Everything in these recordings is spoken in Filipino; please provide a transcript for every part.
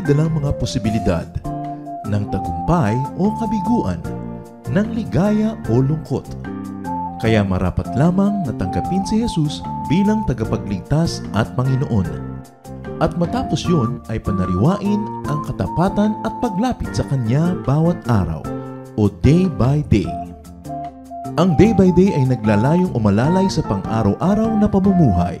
dalang mga posibilidad ng tagumpay o kabiguan, ng ligaya o lungkot. Kaya marapat lamang na tanggapin si Jesus bilang tagapagligtas at Panginoon. At matapos yun ay panariwain ang katapatan at paglapit sa Kanya bawat araw o day by day. Ang day by day ay naglalayong umalalay sa pang-araw-araw na pamumuhay.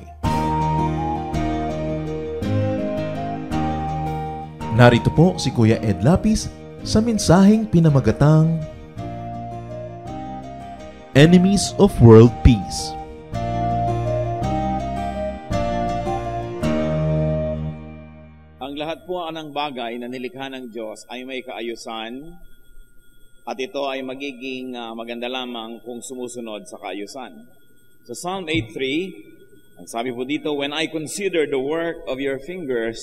Narito po si Kuya Ed Lapis sa mensaheng pinamagatang Enemies of World Peace. Ang lahat po ng bagay na nilikha ng Diyos ay may kaayusan at ito ay magiging maganda lamang kung sumusunod sa kaayusan. Sa Psalm 8:3, ang sabi po dito, "When I consider the work of your fingers,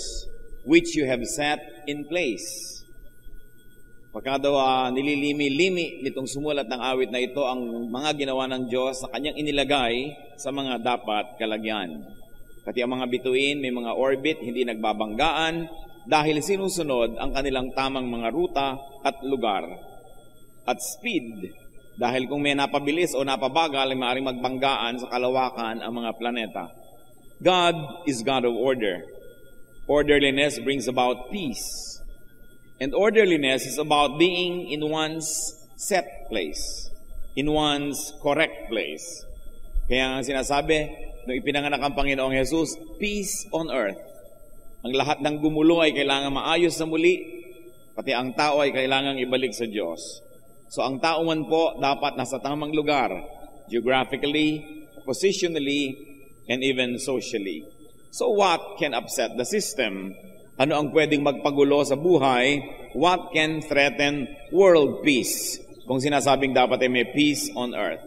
which you have set in place." Pagka daw nililimi-limi nitong sumulat ng awit na ito ang mga ginawa ng Diyos na Kanyang inilagay sa mga dapat kalagyan. Pati ang mga bituin, may mga orbit, hindi nagbabanggaan dahil sinusunod ang kanilang tamang mga ruta at lugar. At speed, dahil kung may napabilis o napabagal ay maaaring magbanggaan sa kalawakan ang mga planeta. God is God of order. Orderliness brings about peace. And orderliness is about being in one's set place, in one's correct place. Kaya nga sinasabi, nung ipinanganak ang Panginoong Jesus, peace on earth. Ang lahat ng gumulo ay kailangan maayos na muli, pati ang tao ay kailangan ibalik sa Diyos. So ang tao man po dapat nasa tamang lugar, geographically, positionally, and even socially. So what can upset the system? Ano ang pwedeng magpagulo sa buhay? What can threaten world peace? Kung sinasabing dapat ay may peace on earth.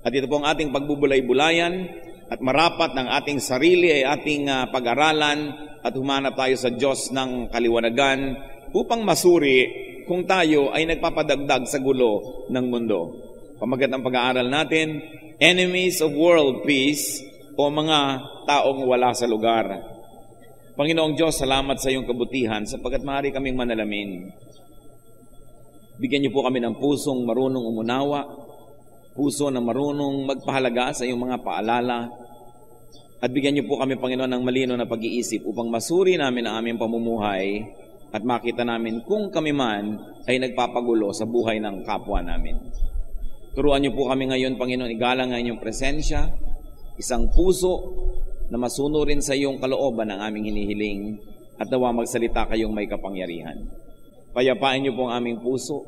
At ito po ang ating pagbubulay-bulayan at marapat ng ating sarili ay ating pag-aralan at humanap tayo sa Diyos ng kaliwanagan upang masuri kung tayo ay nagpapadagdag sa gulo ng mundo. Pamagat ang pag-aaral natin, Enemies of World Peace o mga taong wala sa lugar. Panginoong Diyos, salamat sa iyong kabutihan sapagkat maaari kaming manalamin. Bigyan niyo po kami ng pusong marunong umunawa, puso na marunong magpahalaga sa iyong mga paalala, at bigyan niyo po kami, Panginoon, ng malino na pag-iisip upang masuri namin ang aming pamumuhay at makita namin kung kami man ay nagpapagulo sa buhay ng kapwa namin. Turuan niyo po kami ngayon, Panginoon, igalang ang inyong presensya, isang puso na masunurin sa iyong kalooban ang aming hinihiling at nawa magsalita kayong may kapangyarihan. Payapain niyo po ang aming puso.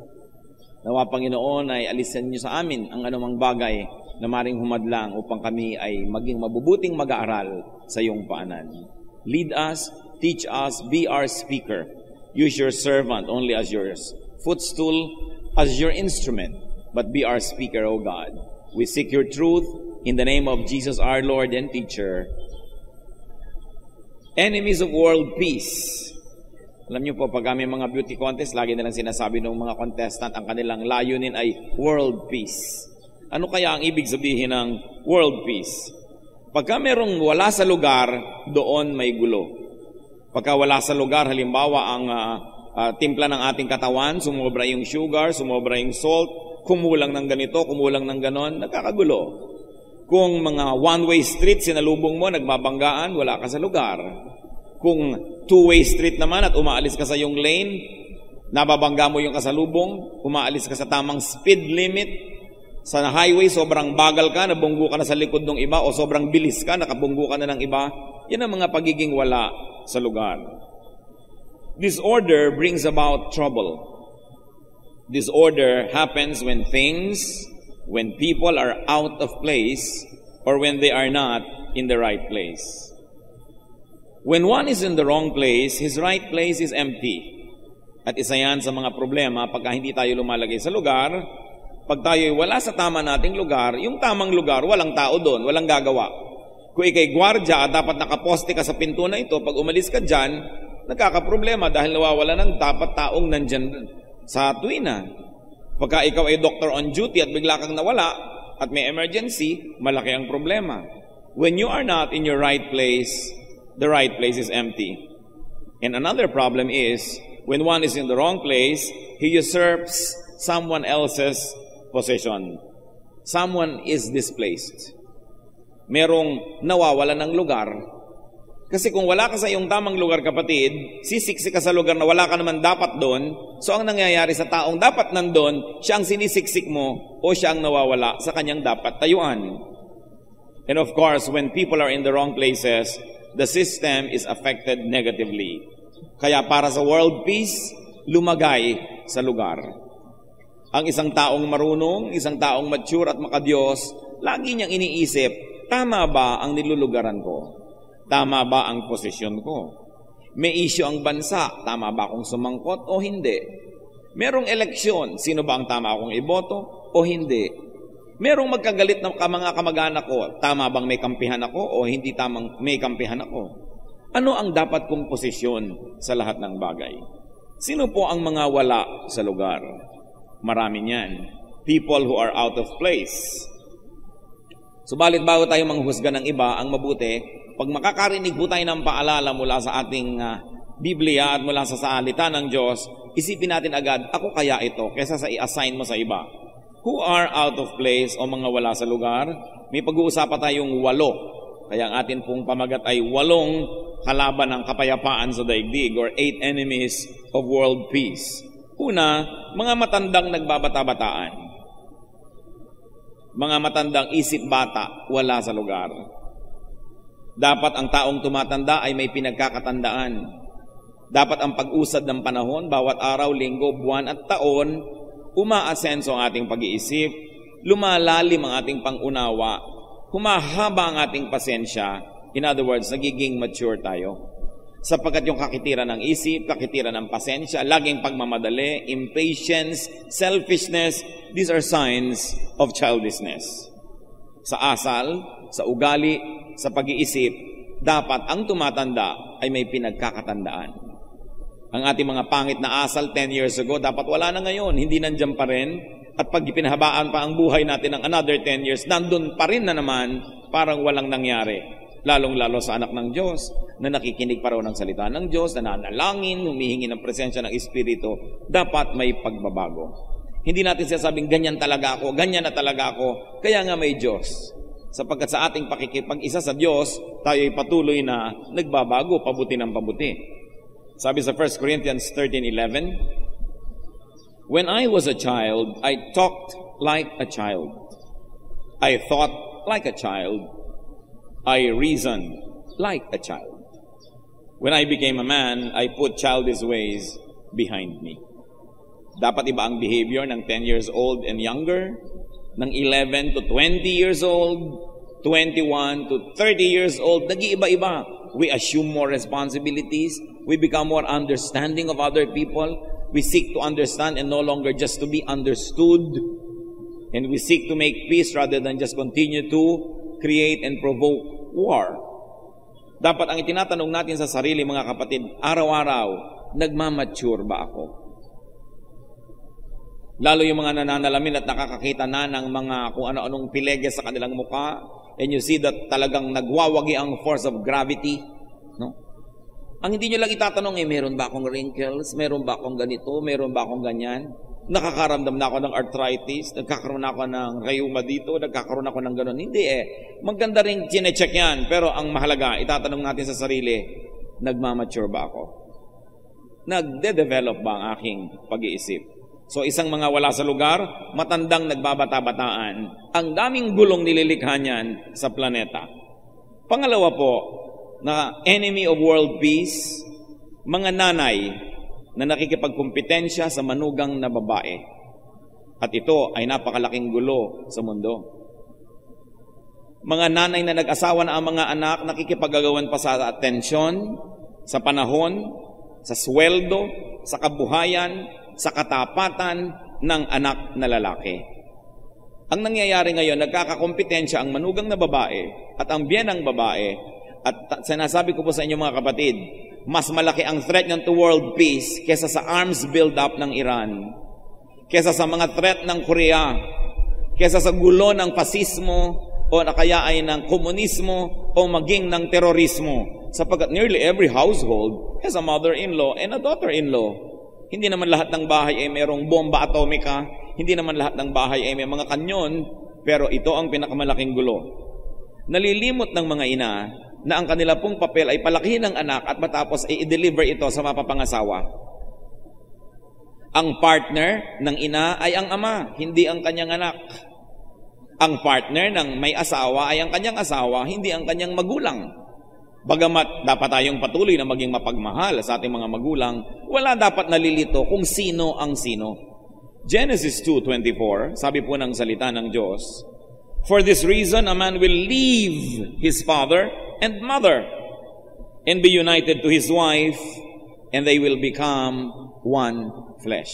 Nawa, Panginoon, ay alisan niyo sa amin ang anumang bagay na maring humadlang upang kami ay maging mabubuting mag-aaral sa iyong paanan. Lead us, teach us, be our speaker. Use your servant only as your footstool, as your instrument, but be our speaker, O God. We seek your truth in the name of Jesus, our Lord and teacher. Enemies of world peace. Alam niyo po, pag may mga beauty contest, lagi nilang sinasabi ng mga contestant, ang kanilang layunin ay world peace. Ano kaya ang ibig sabihin ng world peace? Pagka merong wala sa lugar, doon may gulo. Pagka wala sa lugar, halimbawa ang timpla ng ating katawan, sumobra yung sugar, sumobra yung salt, kumulang ng ganito, kumulang ng ganon, nagkakagulo. Kung mga one-way street sinalubong mo, nagbabanggaan, wala ka sa lugar. Kung two-way street naman at umaalis ka sa yung lane, nababangga mo yung kasalubong, umaalis ka sa tamang speed limit, sa highway sobrang bagal ka, nabunggo ka na sa likod ng iba, o sobrang bilis ka, nakabunggo ka na ng iba, yan ang mga pagiging wala sa lugar. Disorder brings about trouble. Disorder happens when people are out of place or when they are not in the right place. When one is in the wrong place, his right place is empty. At isa yan sa mga problema pagka hindi tayo lumalagay sa lugar. Pag tayo wala sa tama nating lugar, yung tamang lugar, walang tao doon, walang gagawa. Kung ikay gwardya at dapat nakaposte ka sa pinto na ito, pag umalis ka dyan, nagkakaproblema dahil nawawala ng dapat taong nandyan sa tuwina. Pagka ikaw ay doctor on duty at bigla kang nawala at may emergency, malaki ang problema. When you are not in your right place, the right place is empty. And another problem is, when one is in the wrong place, he usurps someone else's possession. Someone is displaced. Merong nawawala ng lugar. Kasi kung wala ka sa iyong tamang lugar, kapatid, sisiksik ka sa lugar na wala ka naman dapat doon, so ang nangyayari sa taong dapat nandun, siya ang sinisiksik mo o siya ang nawawala sa kanyang dapat tayuan. And of course, when people are in the wrong places, the system is affected negatively. Kaya para sa world peace, lumagay sa lugar. Ang isang taong marunong, isang taong mature at makadiyos, lagi niyang iniisip, tama ba ang nilulugaran ko? Tama ba ang posisyon ko? May issue ang bansa, tama ba akong sumangkot o hindi? Merong eleksyon, sino ba ang tama akong iboto o hindi? Merong magkagalit na mga kamag-anak ko, tama bang may kampihan ako o hindi tamang may kampihan ako? Ano ang dapat kong posisyon sa lahat ng bagay? Sino po ang mga wala sa lugar? Marami niyan. People who are out of place. Subalit bago tayo manghusga ng iba, ang mabuti, pag makakarinig po tayo ng paalala mula sa ating Biblia at mula sa salita ng Diyos, isipin natin agad, ako kaya ito, kaysa sa i-assign mo sa iba. Who are out of place o mga wala sa lugar? May pag-uusapan tayong 8. Kaya ang atin pong pamagat ay 8 kalaban ng kapayapaan sa daigdig or 8 enemies of world peace. Una, mga matandang nagbabata-bataan. Mga matandang isip bata, wala sa lugar. Dapat ang taong tumatanda ay may pinagkakatandaan. Dapat ang pag-usad ng panahon, bawat araw, linggo, buwan at taon, umaasenso ang ating pag-iisip, lumalalim ang ating pangunawa, humahaba ang ating pasensya. In other words, nagiging mature tayo. Sapagkat yung kakitiran ng isip, kakitiran ng pasensya, laging pagmamadali, impatience, selfishness, these are signs of childishness. Sa asal, sa ugali, sa pag-iisip, dapat ang tumatanda ay may pinagkakatandaan. Ang ating mga pangit na asal 10 years ago, dapat wala na ngayon, hindi nandiyan pa rin. At pag ipinahabaan pa ang buhay natin ng another 10 years, nandun pa rin na naman, parang walang nangyari. Lalong-lalo sa anak ng Diyos, na nakikinig pa raw ng salita ng Diyos, na nanalangin, humihingi ng presensya ng Espiritu, dapat may pagbabago. Hindi natin sasabing, ganyan talaga ako, ganyan na talaga ako, kaya nga may Diyos. Sapagkat sa ating pakikipag-isa sa Diyos, tayo ay patuloy na nagbabago, pabuti ng pabuti. Sabi sa 1 Corinthians 13:11, when I was a child, I talked like a child. I thought like a child. I reasoned like a child. When I became a man, I put childish ways behind me. Dapat iba ang behavior ng 10 years old and younger, ng 11 to 20 years old, 21 to 30 years old, nag-iiba-iba. We assume more responsibilities. We become more understanding of other people. We seek to understand and no longer just to be understood. And we seek to make peace rather than just continue to create and provoke war. Dapat ang itinatanong natin sa sarili, mga kapatid, araw-araw, nagmamature ba ako? Lalo yung mga nananalamin at nakakakita na ng mga kung ano-anong pilege sa kanilang mukha, and you see that talagang nagwawagi ang force of gravity. No? Ang hindi nyo lang itatanong, meron ba akong wrinkles? Meron ba akong ganito? Meron ba akong ganyan? Nakakaramdam na ako ng arthritis, nagkakaroon ako ng rheuma dito, nagkakaroon ako ng gano'n. Hindi maganda rin chinecheck yan, pero ang mahalaga, itatanong natin sa sarili, nagmamature ba ako? Nagde-develop ba ang aking pag-iisip? So isang mga wala sa lugar, matandang nagbabata-bataan. Ang daming gulong nililikha niyan sa planeta. Pangalawa po, na enemy of world peace, mga nanay na nakikipagkumpetensya sa manugang na babae. At ito ay napakalaking gulo sa mundo. Mga nanay na nag-asawa na ang mga anak, nakikipagagawan pa sa atensyon, sa panahon, sa sweldo, sa kabuhayan, sa katapatan ng anak na lalaki. Ang nangyayari ngayon, nagkakakompetensya ang manugang na babae at ang biyenang babae. At sinasabi ko po sa inyo mga kapatid, mas malaki ang threat niyan to world peace kesa sa arms build-up ng Iran, kesa sa mga threat ng Korea, kesa sa gulo ng fasismo o kaya ay ng komunismo o maging ng terorismo. sapagkat nearly every household has a mother-in-law and a daughter-in-law. Hindi naman lahat ng bahay ay mayroong bomba atomika, hindi naman lahat ng bahay ay may mga kanyon, pero ito ang pinakamalaking gulo. Nalilimot ng mga ina na ang kanila pong papel ay palakihin ng anak at matapos ay i-deliver ito sa mapapangasawa. Ang partner ng ina ay ang ama, hindi ang kanyang anak. Ang partner ng may asawa ay ang kanyang asawa, hindi ang kanyang magulang. Bagamat dapat tayong patuloy na maging mapagmahal sa ating mga magulang, wala dapat nalilito kung sino ang sino. Genesis 2:24, sabi po ng salita ng Diyos, "For this reason, a man will leave his father and mother and be united to his wife, and they will become one flesh."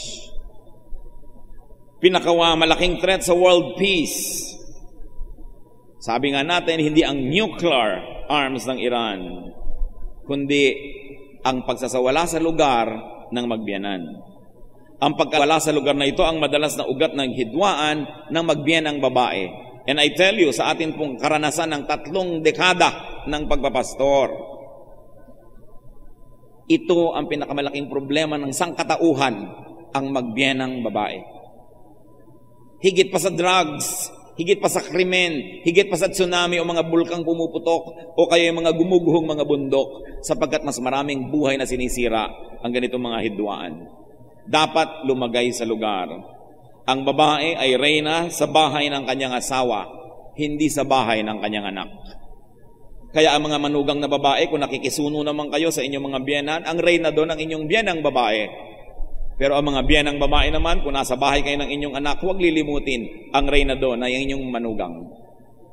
Malaking threat sa world peace. Sabi nga natin, hindi ang nuclear arms ng Iran, kundi ang pagsasawala sa lugar ng magbiyanan. Ang pagkawala sa lugar na ito ang madalas na ugat ng hidwaan ng magbiyanang babae. And I tell you, sa atin pong karanasan ng 3 dekada ng pagpapastor, ito ang pinakamalaking problema ng sangkatauhan, ang magbiyanang babae. Higit pa sa drugs, higit pa sa krimen, higit pa sa tsunami o mga bulkang pumuputok o kaya yung mga gumuguhong mga bundok, sapagkat mas maraming buhay na sinisira ang ganitong mga hidwaan. Dapat lumagay sa lugar. Ang babae ay reyna sa bahay ng kanyang asawa, hindi sa bahay ng kanyang anak. Kaya ang mga manugang na babae, kung nakikisuno naman kayo sa inyong mga biyenan, ang reyna doon ang inyong biyenang babae. Pero ang mga biyenang babae naman, kung nasa bahay kayo ng inyong anak, huwag lilimutin, ang reyna doon ay ang inyong manugang.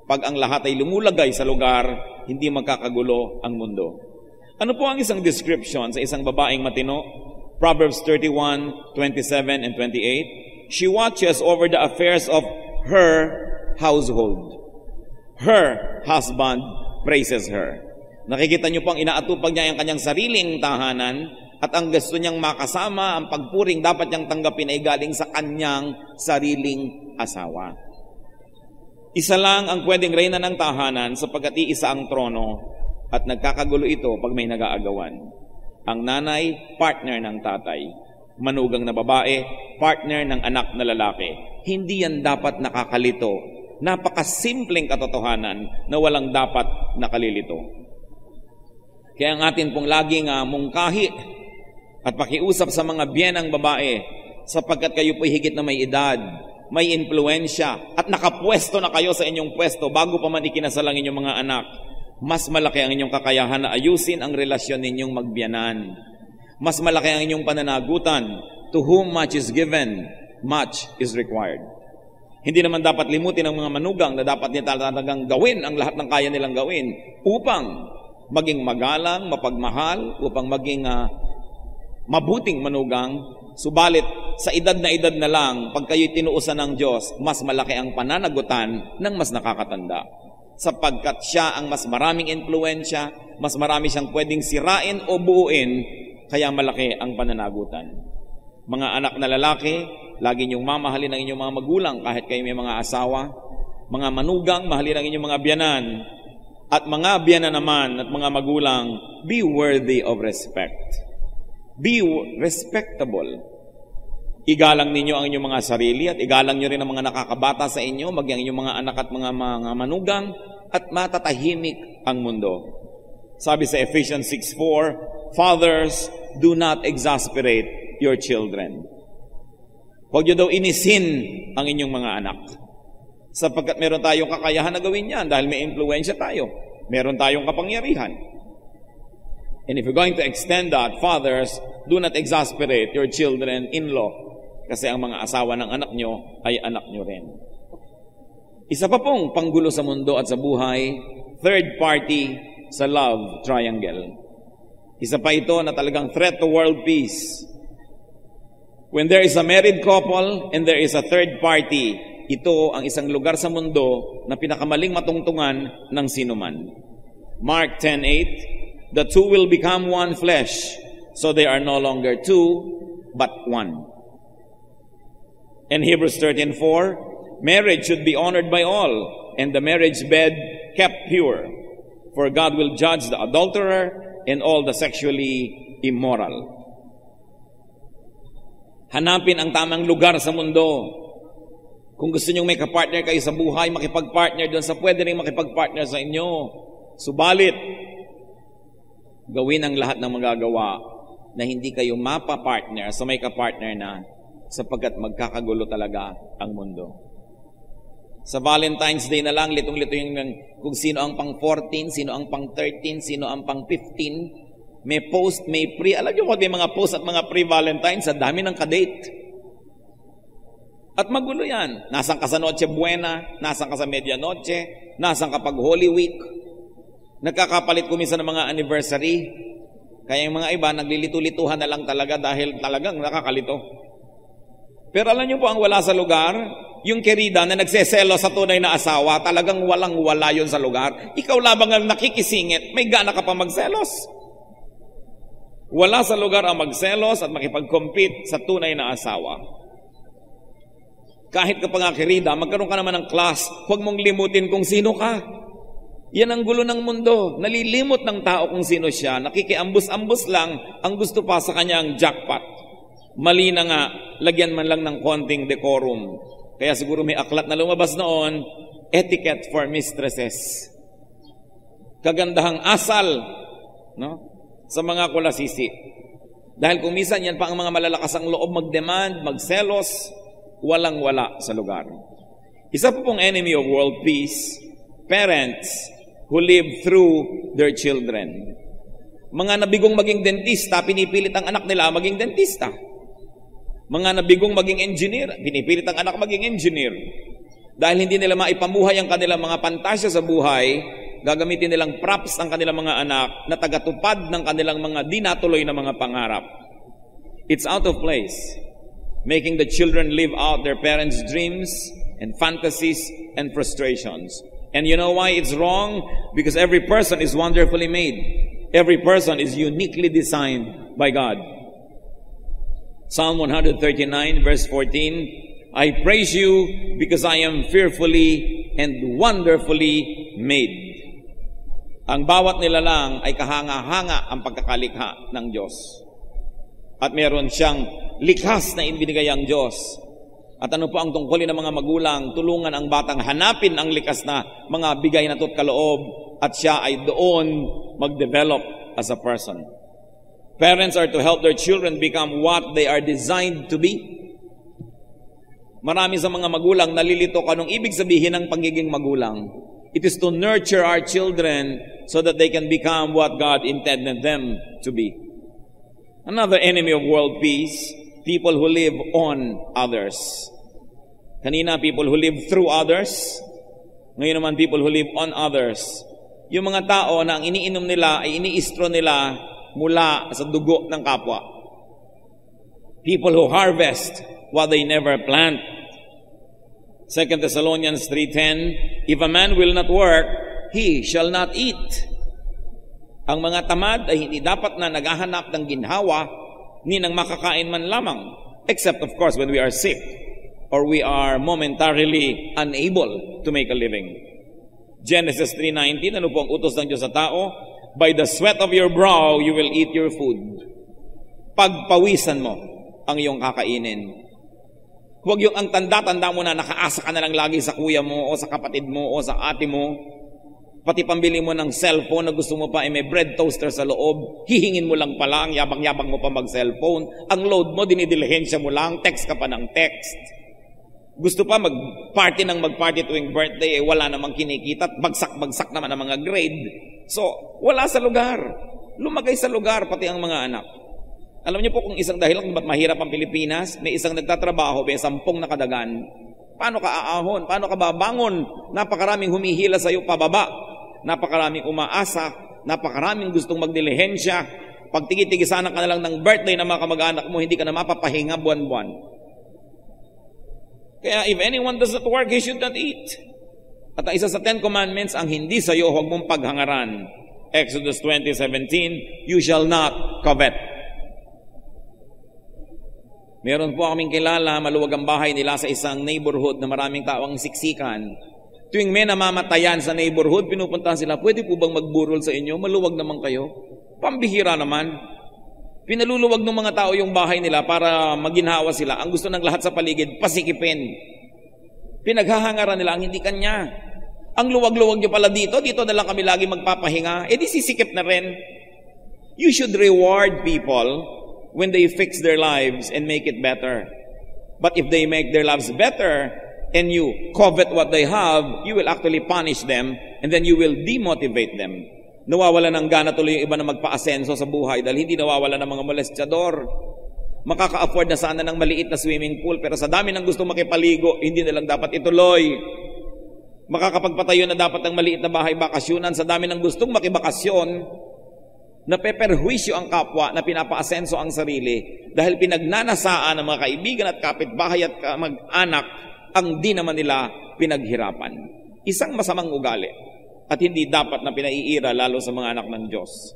Pag ang lahat ay lumulagay sa lugar, hindi magkakagulo ang mundo. Ano po ang isang description sa isang babaeng matino? Proverbs 31:27 and 28. She watches over the affairs of her household. Her husband praises her. Nakikita niyo po ang inaatupag niya ang kanyang sariling tahanan, at ang gusto niyang makasama, ang pagpuring dapat niyang tanggapin ay galing sa kanyang sariling asawa. Isa lang ang pwedeng reyna ng tahanan sapagkat iisa ang trono, at nagkakagulo ito pag may nag-aagawan. Ang nanay, partner ng tatay. Manugang na babae, partner ng anak na lalaki. Hindi yan dapat nakakalito. Napakasimpleng katotohanan na walang dapat nakalilito. Kaya ang atin pong laging mungkahi at pakiusap sa mga biyenang babae, sapagkat kayo po'y higit na may edad, may impluensya, at nakapwesto na kayo sa inyong pwesto bago pa man ikinasalang inyong mga anak, mas malaki ang inyong kakayahan na ayusin ang relasyon ninyong magbiyanan. Mas malaki ang inyong pananagutan. To whom much is given, much is required. Hindi naman dapat limutin ng mga manugang na dapat nila talagang gawin ang lahat ng kaya nilang gawin upang maging magalang, mapagmahal, upang maging mabuting manugang. Subalit, sa edad na lang, pag kayo'y tinuusan ng Diyos, mas malaki ang pananagutan ng mas nakakatanda. Sapagkat siya ang mas maraming impluensya, mas marami siyang pwedeng sirain o buuin, kaya malaki ang pananagutan. Mga anak na lalaki, lagi niyong mamahalin ang inyong mga magulang kahit kayo may mga asawa. Mga manugang, mahalin ang inyong mga biyanan. At mga biyanan naman at mga magulang, be worthy of respect. Be respectable. Igalang ninyo ang inyong mga sarili at igalang nyo rin ang mga nakakabata sa inyo, maging inyong mga anak at mga manugang, at matatahimik ang mundo. Sabi sa Ephesians 6:4, Fathers, do not exasperate your children. Huwag nyo daw inisin ang inyong mga anak. Sapagkat meron tayong kakayahan na gawin yan dahil may impluensya tayo. Meron tayong kapangyarihan. And if you're going to extend that, fathers, do not exasperate your children-in-law. Kasi ang mga asawa ng anak nyo ay anak nyo rin. Isa pa pong panggulo sa mundo at sa buhay, third party sa love triangle. Isa pa ito na talagang threat to world peace. When there is a married couple and there is a third party, ito ang isang lugar sa mundo na pinakamaling matungtungan ng sinuman. Mark 10:8, the two will become one flesh, so they are no longer two, but one. In Hebrews 13:4, marriage should be honored by all, and the marriage bed kept pure. For God will judge the adulterer and all the sexually immoral. Hanapin ang tamang lugar sa mundo. Kung gusto nyong may kapartner kayo sa buhay, makipag-partner doon sa pwede rin makipag-partner sa inyo. Subalit, gawin ang lahat ng magagawa na hindi kayo mapapartner sa may kapartner na, sapagkat magkakagulo talaga ang mundo. Sa Valentine's Day na lang, litong-lito yung kung sino ang pang 14, sino ang pang 13, sino ang pang 15. May post, may pre. Alam niyo kung may mga post at mga pre-Valentine's, sa dami ng kadate. At magulo yan. Nasaan ka sa Noche Buena, nasaan ka sa Medianoche, nasaan ka pag Holy Week. Nagkakapalit kuminsan ng mga anniversary. Kaya yung mga iba, naglilito-lituhan na lang talaga dahil talagang nakakalito. Pero alam niyo po ang wala sa lugar, yung kerida na nagseselo sa tunay na asawa, talagang walang-wala yun sa lugar. Ikaw labang ang nakikisingit, may gana ka pa magselos. Wala sa lugar ang magselos at makipag-compete sa tunay na asawa. Kahit ka pa nga kerida, magkaroon ka naman ng class, huwag mong limutin kung sino ka. Yan ang gulo ng mundo. Nalilimot ng tao kung sino siya. Nakikiambus-ambus lang ang gusto pa sa kanyang jackpot. Mali na nga, lagyan man lang ng konting decorum. Kaya siguro may aklat na lumabas noon, etiquette for mistresses. Kagandahang asal, no? Sa mga kulasisi. Dahil kung minsan yan pa ang mga malalakas ang loob mag-demand, magselos, walang-wala sa lugar. Isa po pong enemy of world peace, parents who live through their children. Mga nabigong maging dentista, pinipilit ang anak nila maging dentista. Mga nabigong maging engineer, pinipilit ang anak maging engineer. Dahil hindi nila maipamuhay ang kanilang mga pantasya sa buhay, gagamitin nilang props ang kanilang mga anak na tagatupad ng kanilang mga dinatuloy na mga pangarap. It's out of place, making the children live out their parents' dreams and fantasies and frustrations. And you know why it's wrong? Because every person is wonderfully made. Every person is uniquely designed by God. Psalm 139 verse 14, I praise you because I am fearfully and wonderfully made. Ang bawat nilalang ay kahanga-hanga ang pagkakalikha ng Diyos. At meron siyang likas na ibinigay ang Diyos. At ano po ang tungkulin ng mga magulang? Tulungan ang batang hanapin ang likas na mga bigay na kaloob at siya ay doon mag-develop as a person. Parents are to help their children become what they are designed to be. Marami sa mga magulang nalilito kung anong ibig sabihin ng pagiging magulang. It is to nurture our children so that they can become what God intended them to be. Another enemy of world peace, people who live on others. Kanina, people who live through others. Ngayon naman, people who live on others. Yung mga tao na ang iniinom nila ay iniistro nila mula sa dugo ng kapwa. People who harvest what they never plant. 2 Thessalonians 3:10, if a man will not work, he shall not eat. Ang mga tamad ay hindi dapat na naghahanap ng ginhawa ni ng makakain man lamang, except of course when we are sick or we are momentarily unable to make a living. Genesis 3:19, ano po ang utos ng Diyos sa tao? By the sweat of your brow, you will eat your food. Pagpawisan mo ang iyong kakainin. Huwag yung ang tanda-tanda mo na nakaasa ka na lang lagi sa kuya mo o sa kapatid mo o sa ate mo. Pati pambili mo ng cellphone na gusto mo pa ay may bread toaster sa loob, hihingin mo lang pala, ang yabang-yabang mo pa mag-cellphone. Ang load mo, dinidilihensya mo lang, text ka pa ng text. Gusto pa mag-party tuwing birthday, wala namang kinikita, bagsak-bagsak naman ang mga grade. So, wala sa lugar. Lumagay sa lugar, pati ang mga anak. Alam niyo po kung isang dahilan kung ba't mahirap ang Pilipinas, may isang nagtatrabaho, may 10 nakadagan. Paano ka aahon? Paano ka babangon? Napakaraming humihila sa iyo pababa. Napakaraming umaasa. Napakaraming gustong magdilihensya. Pag tigi-tigisanan ka na lang ng birthday ng mga kamag-anak mo, hindi ka na mapapahinga buwan-buwan. Kaya if anyone does not work, he should not eat. At ang isa sa 10 Commandments, ang hindi sa iyo, huwag mong paghangaran. Exodus 20:17, you shall not covet. Meron po kaming kilala, maluwag ang bahay nila sa isang neighborhood na maraming tao ang siksikan. Tuwing may namamatayan sa neighborhood, pinupuntahan sila, pwede po bang magburol sa inyo? Maluwag naman kayo. Pambihira naman. Pinaluluwag ng mga tao yung bahay nila para maginhawa sila. Ang gusto ng lahat sa paligid, pasikipin. Pinaghahangaran nila ang hindi kanya. Ang luwag-luwag nyo pala dito na lang kami lagi magpapahinga. Di sisikip na rin. You should reward people when they fix their lives and make it better. But if they make their lives better and you covet what they have, you will actually punish them and then you will demotivate them. Nawawala ng gana tuloy yung iba na magpa-asenso sa buhay dahil hindi nawawala ng mga molestyador. Makaka-afford na sana ng maliit na swimming pool pero sa dami ng gusto makipaligo, hindi na lang dapat ituloy. Makakapagpatayo na dapat ng maliit na bahay bakasyunan sa dami ng gustong makibakasyon. Napeperhuisyo ang kapwa na pinapa-asenso ang sarili dahil pinagnanasaan ng mga kaibigan at kapitbahay at mag-anak ang di naman nila pinaghirapan. Isang masamang ugali at hindi dapat na pinaiira lalo sa mga anak ng Diyos.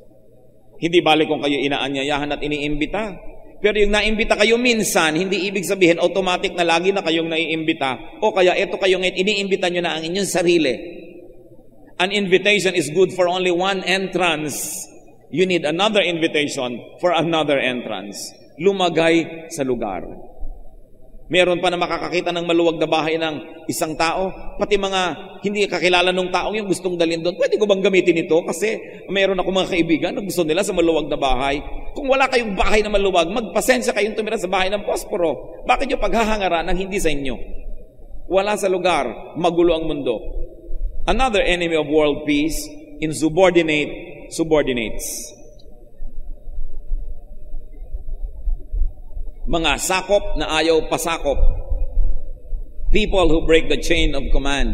Hindi balik kung kayo inaanyayahan at iniimbita. Pero yung naimbita kayo minsan, hindi ibig sabihin automatic na lagi na kayong naiimbita o kaya ito kayo ngayon, iniimbita nyo na ang inyong sarili. An invitation is good for only one entrance. You need another invitation for another entrance. Lumagay sa lugar. Meron pa na makakakita ng maluwag na bahay ng isang tao, pati mga hindi kakilala ng taong yung gustong dalhin doon. Pwede ko bang gamitin ito? Kasi meron ako mga kaibigan na gusto nila sa maluwag na bahay. Kung wala kayong bahay na maluwag, magpasensya kayong tumira sa bahay ng posporo. Bakit nyo paghahangaran ng hindi sa inyo? Wala sa lugar, magulo ang mundo. Another enemy of world peace, subordinates. Mga sakop na ayaw pasakop. People who break the chain of command.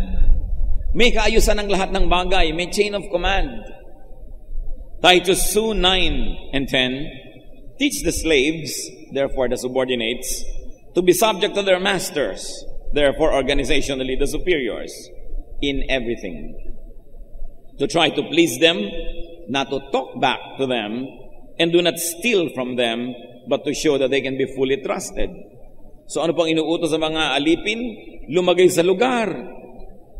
May kaayusan ng lahat ng bagay. May chain of command. Titus 2:9 and 10. Teach the slaves, therefore the subordinates, to be subject to their masters, therefore organizationally the superiors, in everything. To try to please them, not to talk back to them, and do not steal from them, but to show that they can be fully trusted. So ano pang inuutos sa mga alipin? Lumagay sa lugar.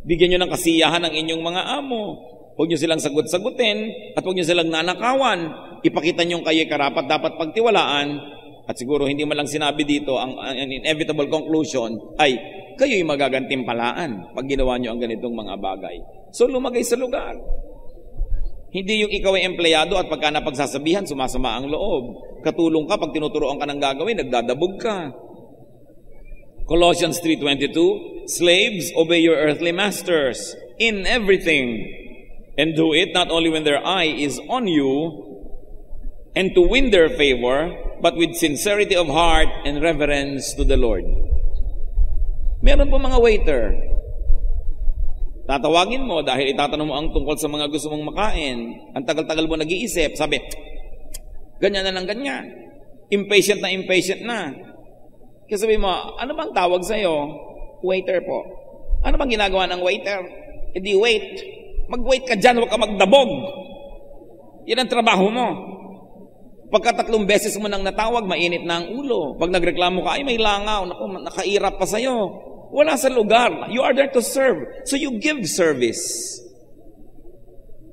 Bigyan nyo ng kasiyahan ang inyong mga amo. Huwag nyo silang sagot-sagutin at huwag nyo silang nanakawan. Ipakita nyo kayo karapat dapat pagtiwalaan. At siguro hindi man lang sinabi dito, ang inevitable conclusion ay kayo'y magagantimpalaan pag ginawa nyo ang ganitong mga bagay. So lumagay sa lugar. Hindi yung ikaw ay empleyado at pagka napagsasabihan, sumasama ang loob. Katulong ka, pag tinuturoan ka ng gagawin, nagdadabog ka. Colossians 3:22, slaves, obey your earthly masters in everything, and do it not only when their eye is on you, and to win their favor, but with sincerity of heart and reverence to the Lord. Meron po mga waiter, tatawagin mo dahil itatanong mo ang tungkol sa mga gusto mong makain. Ang tagal-tagal mo nag-iisip, sabi, ganyan na lang ganyan. Impatient na. Kasi sabi mo, ano bang tawag sa'yo? Waiter po. Ano bang ginagawa ng waiter? Hindi wait. Mag-wait ka dyan, huwag ka magdabog. Yan ang trabaho mo. Pagka 3 beses mo nang natawag, mainit na ang ulo. Pag nagreklamo ka, ay may langaw, naku, nakairap pa sa'yo. Wala sa lugar. You are there to serve. So you give service.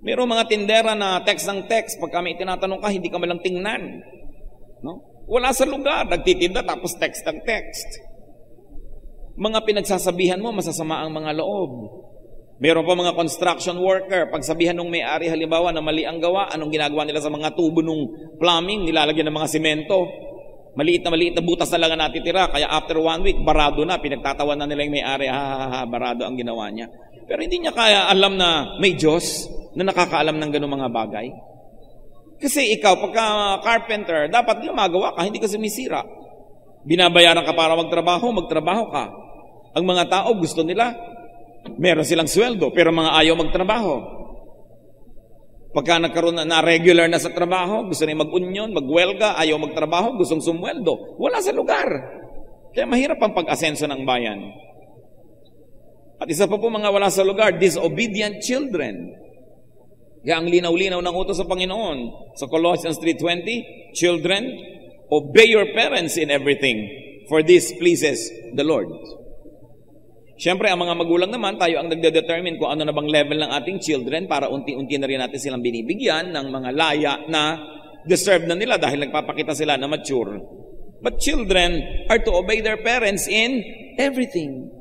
Mayroong mga tindera na text ng text. Pag kami tinatanong ka, hindi ka malang tingnan. No? Wala sa lugar. Nagtitinda tapos text ng text. Mga pinagsasabihan mo, masasama ang mga loob. Mayroon pa mga construction worker. Pag sabihan ng may-ari, halimbawa, na mali ang gawa, anong ginagawa nila sa mga tubo ng plumbing? Nilalagyan ng mga simento. Maliit na butas na lang ang natitira. Kaya after 1 week, barado na. Pinagtatawan na nila yung may-ari. Barado ang ginawa niya. Pero hindi niya kaya alam na may Diyos na nakakaalam ng ganung mga bagay. Kasi ikaw, pagka carpenter, dapat gumagawa ka, hindi ka sumisira. Binabayaran ka para magtrabaho ka. Ang mga tao gusto nila, meron silang sweldo, pero mga ayaw magtrabaho. Pagka nagkaroon na regular na sa trabaho, gusto nila mag-union, mag-welga, ayaw magtrabaho, gustong sumweldo. Wala sa lugar. Kaya mahirap ang pag-asenso ng bayan. At isa pa po mga wala sa lugar, disobedient children. Kaya ang linaw-linaw ng utos sa Panginoon. Sa Colossians 3:20, children, obey your parents in everything, for this pleases the Lord. Siyempre, ang mga magulang naman, tayo ang nagde-determine kung ano na bang level ng ating children para unti-unti na rin natin silang binibigyan ng mga laya na deserve na nila dahil nagpapakita sila na mature. But children are to obey their parents in everything.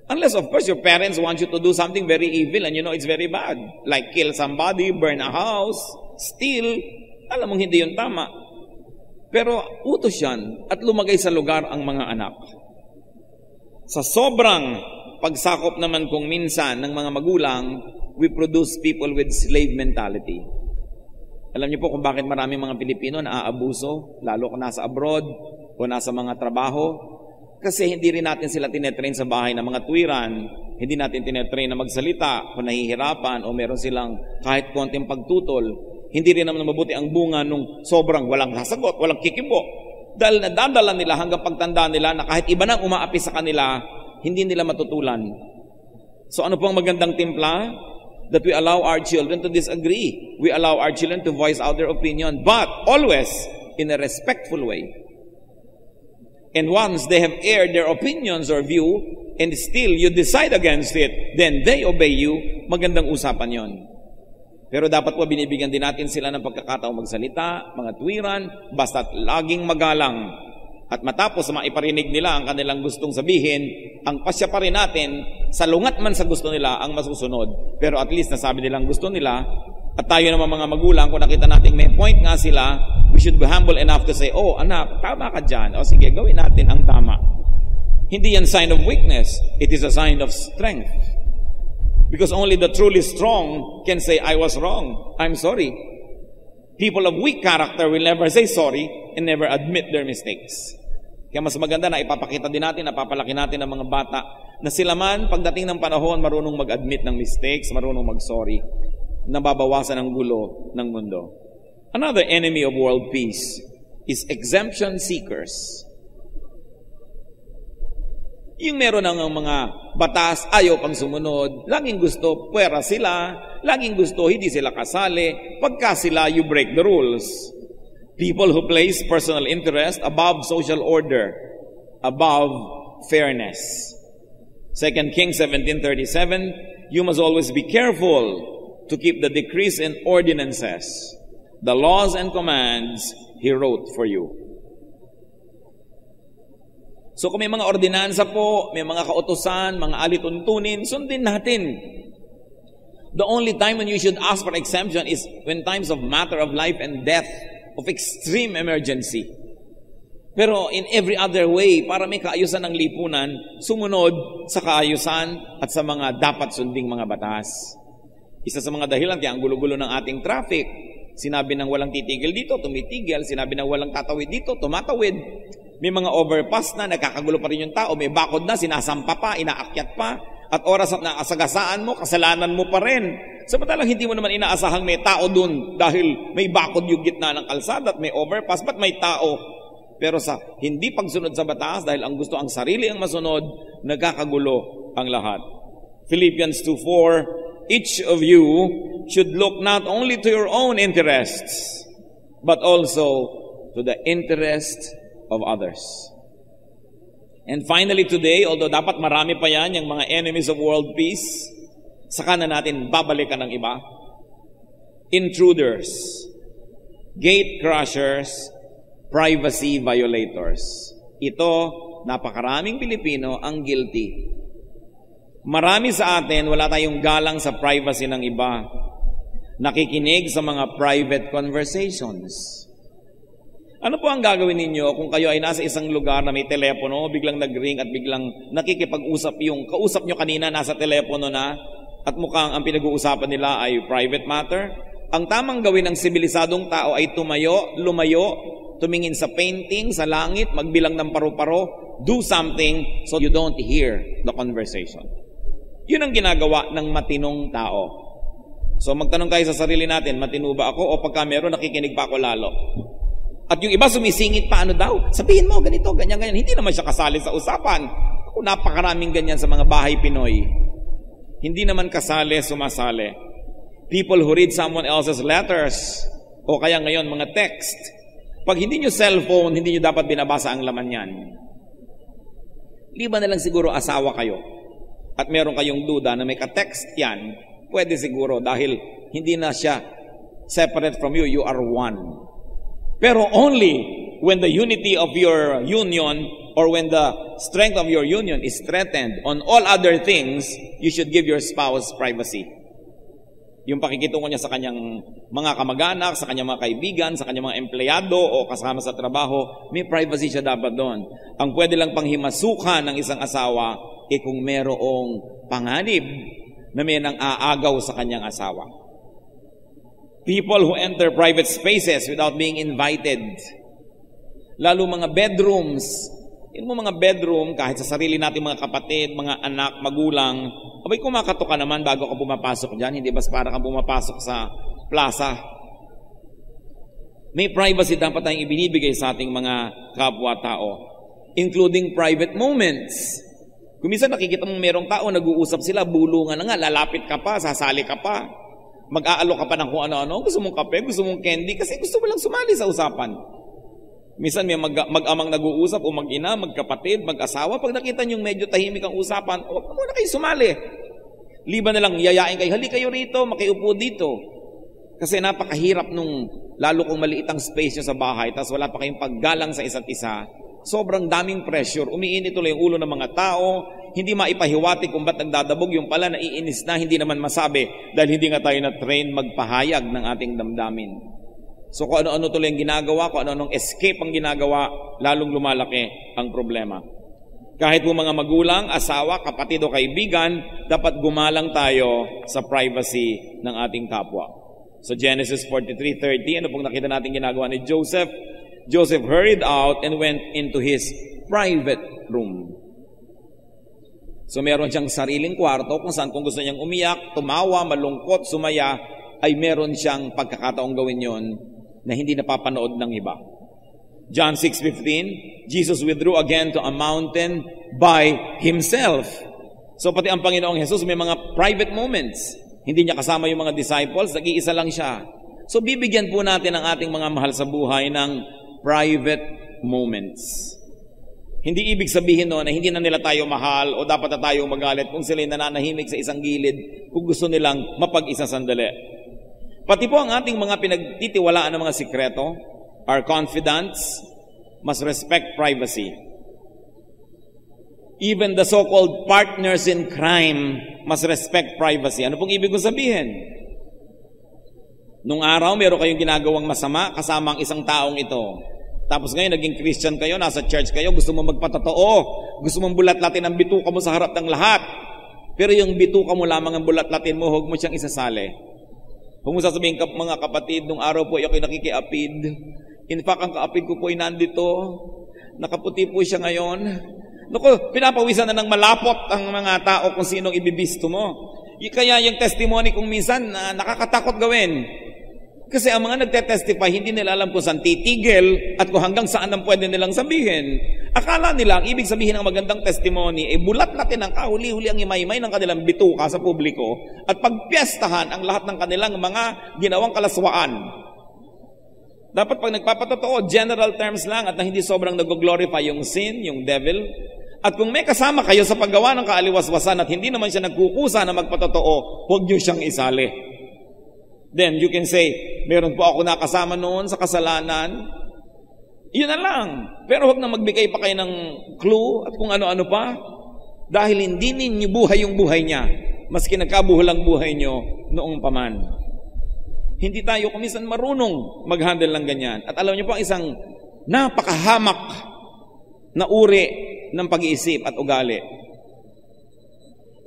Unless, of course, your parents want you to do something very evil and you know it's very bad. Like kill somebody, burn a house, steal. Alam mong hindi yun tama. Pero utos yan at lumagay sa lugar ang mga anak. Sa sobrang pagsakop naman kung minsan ng mga magulang, we produce people with slave mentality. Alam niyo po kung bakit maraming mga Pilipino na aabuso, lalo kung nasa abroad o nasa mga trabaho? Kasi hindi rin natin sila tinetrain sa bahay ng mga tuwiran, hindi natin tinetrain na magsalita kung nahihirapan o meron silang kahit konting pagtutol. Hindi rin naman mabuti ang bunga nung sobrang walang sasagot, walang kikibo. Dahil nadadala nila hanggang pagtanda nila na kahit iba nang umaapi sa kanila, hindi nila matutulan. So ano pong magandang timpla? That we allow our children to disagree. We allow our children to voice out their opinion, but always in a respectful way. And once they have aired their opinions or view, and still you decide against it, then they obey you, magandang usapan yon. Pero dapat po binibigyan din natin sila ng pagkakataong magsalita, mga tuwiran, basta't laging magalang. At matapos maiparinig nila ang kanilang gustong sabihin, ang pasya pa rin natin, salungat man sa gusto nila ang masusunod. Pero at least nasabi nilang gusto nila, at tayo naman mga magulang, kung nakita natin may point nga sila, we should be humble enough to say, oh anak, tama ka dyan. O sige, gawin natin ang tama. Hindi yan sign of weakness. It is a sign of strength. Because only the truly strong can say, I was wrong. I'm sorry. People of weak character will never say sorry and never admit their mistakes. Kaya mas maganda na ipapakita din natin, napapalaki natin ang mga bata na sila man, pagdating ng panahon, marunong mag-admit ng mistakes, marunong mag-sorry, nababawasan ang gulo ng mundo. Another enemy of world peace is exemption seekers. Yung meron ng mga batas, ayaw pang sumunod, laging gusto, pwera sila, laging gusto, hindi sila kasali, pagka sila, you break the rules. People who place personal interest above social order, above fairness. 2 Kings 17:37, you must always be careful to keep the decrees and ordinances, the laws and commands He wrote for you. So kung may mga ordinansa po, may mga kautusan, mga alituntunin, sundin natin. The only time when you should ask for exemption is when times of matter of life and death, of extreme emergency. Pero in every other way, para may kaayusan ng lipunan, sumunod sa kaayusan at sa mga dapat sunding mga batas. Isa sa mga dahilan kaya ang gulo-gulo ng ating traffic, sinabi ng walang titigil dito, tumitigil, sinabi ng walang tatawid dito, tumatawid. May mga overpass na, nagkakagulo pa rin yung tao, may bakod na, sinasampa pa, inaakyat pa, at oras na asagasaan mo, kasalanan mo pa rin. Samantalang hindi mo naman inaasahang may tao dun dahil may bakod yung gitna ng kalsada at may overpass, ba't may tao? Pero sa hindi pagsunod sa batas, dahil ang gusto ang sarili ang masunod, nagkakagulo ang lahat. Philippians 2:4, each of you should look not only to your own interests, but also to the interest of others. And finally today, although dapat marami pa yan, yung mga enemies of world peace, saka na natin babalikan ng iba. Intruders, gate crushers, privacy violators. Ito, napakaraming Pilipino ang guilty. Marami sa atin, wala tayong galang sa privacy ng iba. Nakikinig sa mga private conversations. Ano po ang gagawin ninyo kung kayo ay nasa isang lugar na may telepono, biglang nag-ring at biglang nakikipag-usap yung kausap nyo kanina nasa telepono na at mukhang ang pinag-uusapan nila ay private matter? Ang tamang gawin ng sibilisadong tao ay tumayo, lumayo, tumingin sa painting, sa langit, magbilang ng paru-paro, do something so you don't hear the conversation. Yun ang ginagawa ng matinong tao. So magtanong tayo sa sarili natin, matino ba ako o pagka meron nakikinig pa ako lalo? At yung iba sumisingit pa, ano daw? Sabihin mo, ganito, ganyan, ganyan. Hindi naman siya kasali sa usapan. Ako, napakaraming ganyan sa mga bahay Pinoy. Hindi naman kasali, sumasali. People who read someone else's letters, o kaya ngayon, mga text. Pag hindi nyo cellphone, hindi nyo dapat binabasa ang laman yan. Liban na lang siguro asawa kayo at meron kayong duda na may ka-text yan, pwede siguro dahil hindi na siya separate from you, you are one. Pero only when the unity of your union or when the strength of your union is threatened on all other things, you should give your spouse privacy. Yung pakikitungo niya sa kanyang mga kamag-anak, sa kanyang mga kaibigan, sa kanyang mga empleyado o kasama sa trabaho, may privacy siya dapat doon. Ang pwede lang panghimasukan ng isang asawa kung merong panganib na may nang aagaw sa kanyang asawa. People who enter private spaces without being invited. Lalo mga bedrooms. Yung mga bedroom, kahit sa sarili natin mga kapatid, mga anak, magulang, abay kumakato ka naman bago ka pumapasok dyan, hindi bas para kang pumapasok sa plaza. May privacy dapat tayong ibinibigay sa ating mga kapwa-tao, including private moments. Kung minsan nakikita mong merong tao, nag-uusap sila, bulungan na nga, lalapit ka pa, sasali ka pa, mag-aalok ka pa ng kung ano-ano, gusto mong kape, gusto mong candy, kasi gusto mo lang sumali sa usapan. Minsan may mag-amang nag-uusap o mag-ina, magkapatid, mag-asawa. Pag nakita nyo medyo tahimik ang usapan, huwag na muna kayo sumali. Liban na lang, yayain kayo, hali kayo rito, makiupo dito. Kasi napakahirap nung lalo kung maliit ang space nyo sa bahay, tapos wala pa kayong paggalang sa isa't isa. Sobrang daming pressure, umiinit tuloy yung ulo ng mga tao, hindi maipahiwati kung ba't nagdadabog, yung pala naiinis na, hindi naman masabi, dahil hindi nga tayo na-train magpahayag ng ating damdamin. So kung ano-ano tuloy ang ginagawa, kung ano-anong escape ang ginagawa, lalong lumalaki ang problema. Kahit po mga magulang, asawa, kapatid o kaibigan, dapat gumalang tayo sa privacy ng ating kapwa. So Genesis 43:30, ano pong nakita natin ginagawa ni Joseph? Joseph hurried out and went into his private room. So meron siyang sariling kwarto kung saan kung gusto niyang umiyak, tumawa, malungkot, sumaya, ay meron siyang pagkakataong gawin yon na hindi napapanood ng iba. John 6:15, Jesus withdrew again to a mountain by himself. So pati ang Panginoong Jesus may mga private moments. Hindi niya kasama yung mga disciples, nag-iisa lang siya. So bibigyan po natin ang ating mga mahal sa buhay ng private moments. Hindi ibig sabihin na hindi na nila tayo mahal o dapat na tayong magalit kung sila'y nananahimik sa isang gilid kung gusto nilang mapag-isa sandali. Pati po ang ating mga pinagtitiwalaan ng mga sikreto, our confidants, must respect privacy. Even the so-called partners in crime must respect privacy. Ano pong ibig ko sabihin? Nung araw, meron kayong ginagawang masama kasama ang isang taong ito. Tapos ngayon, naging Christian kayo, nasa church kayo, gusto mo magpatotoo, gusto mong bulat-latin ang bituka mo sa harap ng lahat. Pero yung bituka mo lamang ang bulat-latin mo, huwag mo siyang isasali. Huwag mo sasabihin mga kapatid, nung araw po ako'y nakikiapid. In fact, ang kaapid ko po ay nandito. Nakaputi po siya ngayon. Naku, pinapawisan na ng malapot ang mga tao kung sinong ibibisto mo. Kaya yung testimony kung minsan nakakatakot gawin. Kasi ang mga nagte-testify, hindi nila alam kung saan titigil at kung hanggang saan ang pwede nilang sabihin. Akala nila, ang ibig sabihin ng magandang testimony, bulat-latin ang kahuli-huli ang imay-imay ng kanilang bituka sa publiko at pagpiestahan ang lahat ng kanilang mga ginawang kalaswaan. Dapat pag nagpapatotoo, general terms lang at na hindi sobrang nag-glorify yung sin, yung devil. At kung may kasama kayo sa paggawa ng kaaliwaswasan at hindi naman siya nagkukusa na magpatotoo, huwag niyo siyang isali. Then you can say, meron po ako nakasama noon sa kasalanan. Yun na lang. Pero huwag na magbigay pa kayo ng clue at kung ano-ano pa. Dahil hindi ninyo buhay yung buhay niya. Maski nagkabuhalang buhay nyo noong paman. Hindi tayo kuminsan marunong mag-handle ng ganyan. At alam niyo po, isang napakahamak na uri ng pag-iisip at ugali.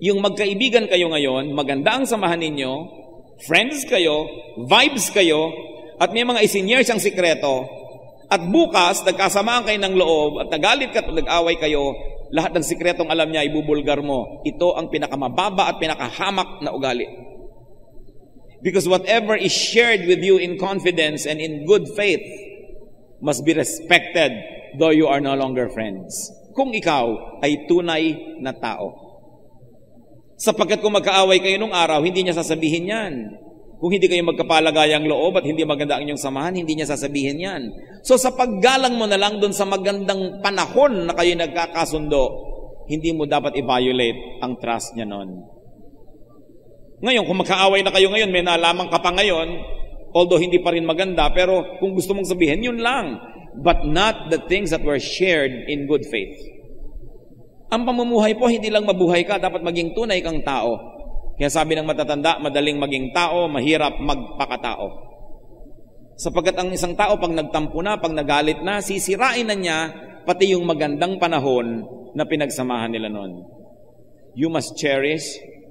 Yung magkaibigan kayo ngayon, maganda ang samahan ninyo, friends kayo, vibes kayo, at may mga isinyer siyang sikreto, at bukas, nagkasamaan kayo ng loob, at nagalit ka at nag-away kayo, lahat ng sikretong alam niya, ibubulgar mo. Ito ang pinakamababa at pinakahamak na ugali. Because whatever is shared with you in confidence and in good faith must be respected, though you are no longer friends. Kung ikaw ay tunay na tao. Sapagkat kung magkaaway kayo nung araw, hindi niya sasabihin yan. Kung hindi kayo magkapalagayang loob at hindi maganda ang inyong samahan, hindi niya sasabihin yan. So sa paggalang mo na lang doon sa magandang panahon na kayo nagkakasundo, hindi mo dapat i-violate ang trust niya nun. Ngayon, kung magkaaway na kayo ngayon, may nalaman ka pa ngayon, although hindi pa rin maganda, pero kung gusto mong sabihin, yun lang. But not the things that were shared in good faith. Ang pamumuhay po, hindi lang mabuhay ka, dapat maging tunay kang tao. Kaya sabi ng matatanda, madaling maging tao, mahirap magpakatao. Sapagkat ang isang tao, pag nagtampo na, pag nagalit na, sisirain na niya, pati yung magandang panahon na pinagsamahan nila noon. You must cherish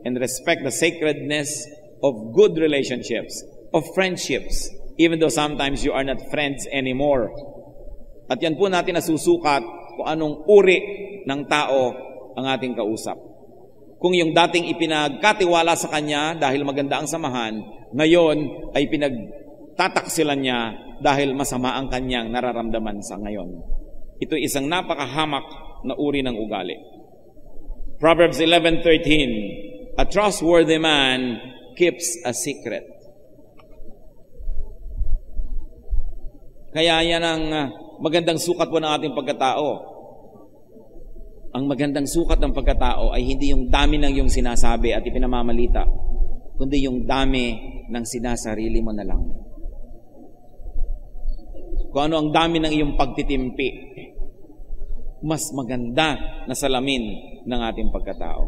and respect the sacredness of good relationships, of friendships, even though sometimes you are not friends anymore. At yan po natin nasusukat kung anong uri ng tao ang ating kausap. Kung yung dating ipinagkatiwala sa kanya dahil maganda ang samahan, ngayon ay pinagtataksilan niya dahil masama ang kanyang nararamdaman sa ngayon. Ito isang napakahamak na uri ng ugali. Proverbs 11:13, a trustworthy man keeps a secret. Kaya yan ang magandang sukat po ng ating pagkatao. Ang magandang sukat ng pagkatao ay hindi yung dami ng iyong sinasabi at ipinamamalita, kundi yung dami ng sinasarili mo na lang. Kung ano ang dami ng iyong pagtitimpi, mas maganda na salamin ng ating pagkatao.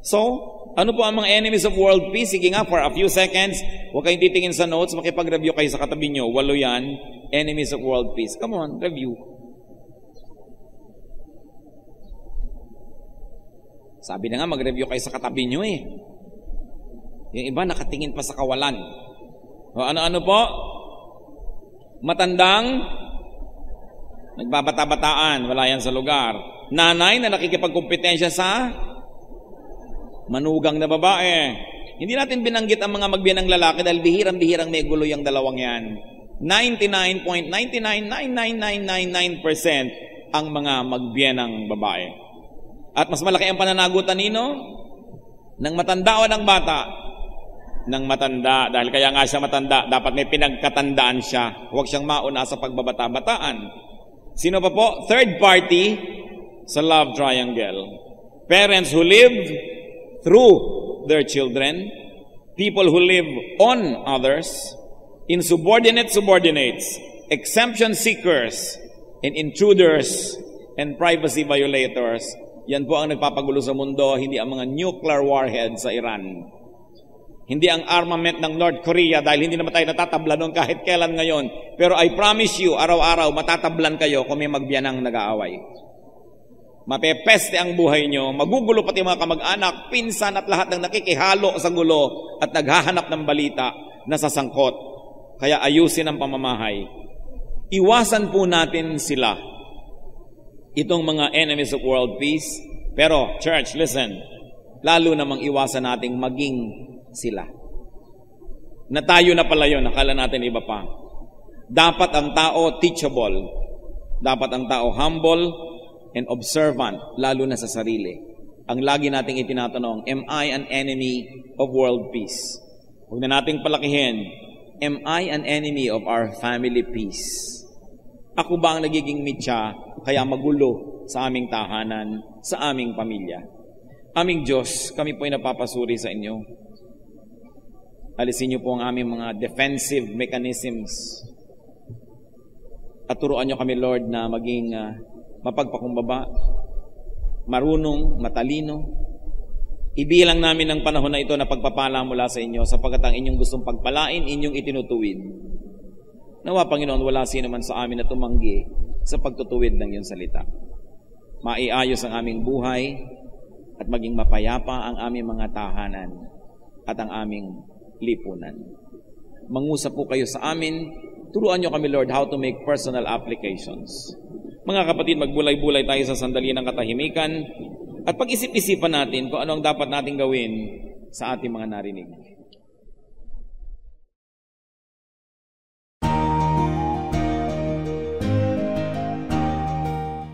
So, ano po ang mga enemies of world peace? Sige nga, for a few seconds, huwag kayong titingin sa notes, makipag-review kayo sa katabi nyo. 8 yan, enemies of world peace. Come on, review. Sabi na nga, mag-review kayo sa katabi nyo eh. Yung iba nakatingin pa sa kawalan. O ano-ano po? Matandang, nagbabata-bataan, wala yan sa lugar. Nanay na nakikipagkompetensya sa manugang na babae. Hindi natin binanggit ang mga magbiyanang lalaki dahil bihirang-bihirang may gulo yung dalawang yan. 99.999999% ang mga magbiyanang babae. At mas malaki ang pananagutan nino ng matanda o ng bata? Ng matanda. Dahil kaya nga siya matanda, dapat may pinagkatandaan siya. Huwag siyang mauna sa pagbabata-bataan. Sino pa po? Third party sa love triangle. Parents who live through their children, people who live on others, insubordinate subordinates, exemption seekers, and intruders, and privacy violators. Yan po ang nagpapagulo sa mundo, hindi ang mga nuclear warhead sa Iran. Hindi ang armament ng North Korea dahil hindi naman tayo natatablan noon kahit kailan ngayon. Pero I promise you, araw-araw matatablan kayo kung may magbiyanang nag-aaway. Mapepeste ang buhay nyo, magugulo pati mga kamag-anak, pinsan at lahat ng nakikihalo sa gulo at naghahanap ng balita na sasangkot. Kaya ayusin ang pamamahay. Iwasan po natin sila. Itong mga enemies of world peace. Pero, church, listen, lalo namang iwasan nating maging sila. Na tayo na pala yun, akala natin iba pa. Dapat ang tao teachable. Dapat ang tao humble and observant, lalo na sa sarili. Ang lagi nating itinatanong, am I an enemy of world peace? Huwag na nating palakihin, am I an enemy of our family peace? Ako ba ang nagiging mitya kaya magulo sa aming tahanan, sa aming pamilya? Aming Diyos, kami po ay napapasuri sa inyo. Alisin niyo po ang aming mga defensive mechanisms. At turuan niyo kami, Lord, na maging mapagpakumbaba, marunong, matalino. Ibilang namin ang panahon na ito na pagpapala mula sa inyo sapagkat ang inyong gustong pagpalain, inyong itinutuwid. Nawa, Panginoon, wala sino man sa amin na tumanggi sa pagtutuwid ng iyong salita. Maiayos ang aming buhay at maging mapayapa ang aming mga tahanan at ang aming lipunan. Mangusap po kayo sa amin. Turuan niyo kami, Lord, how to make personal applications. Mga kapatid, magbulay-bulay tayo sa sandali ng katahimikan at pag-isip-isipan natin kung ano ang dapat nating gawin sa ating mga narinig.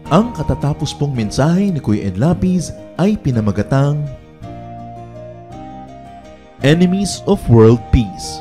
Ang katatapos pong mensahe ni Kuya Ed Lapiz ay pinamagatang Enemies of World Peace.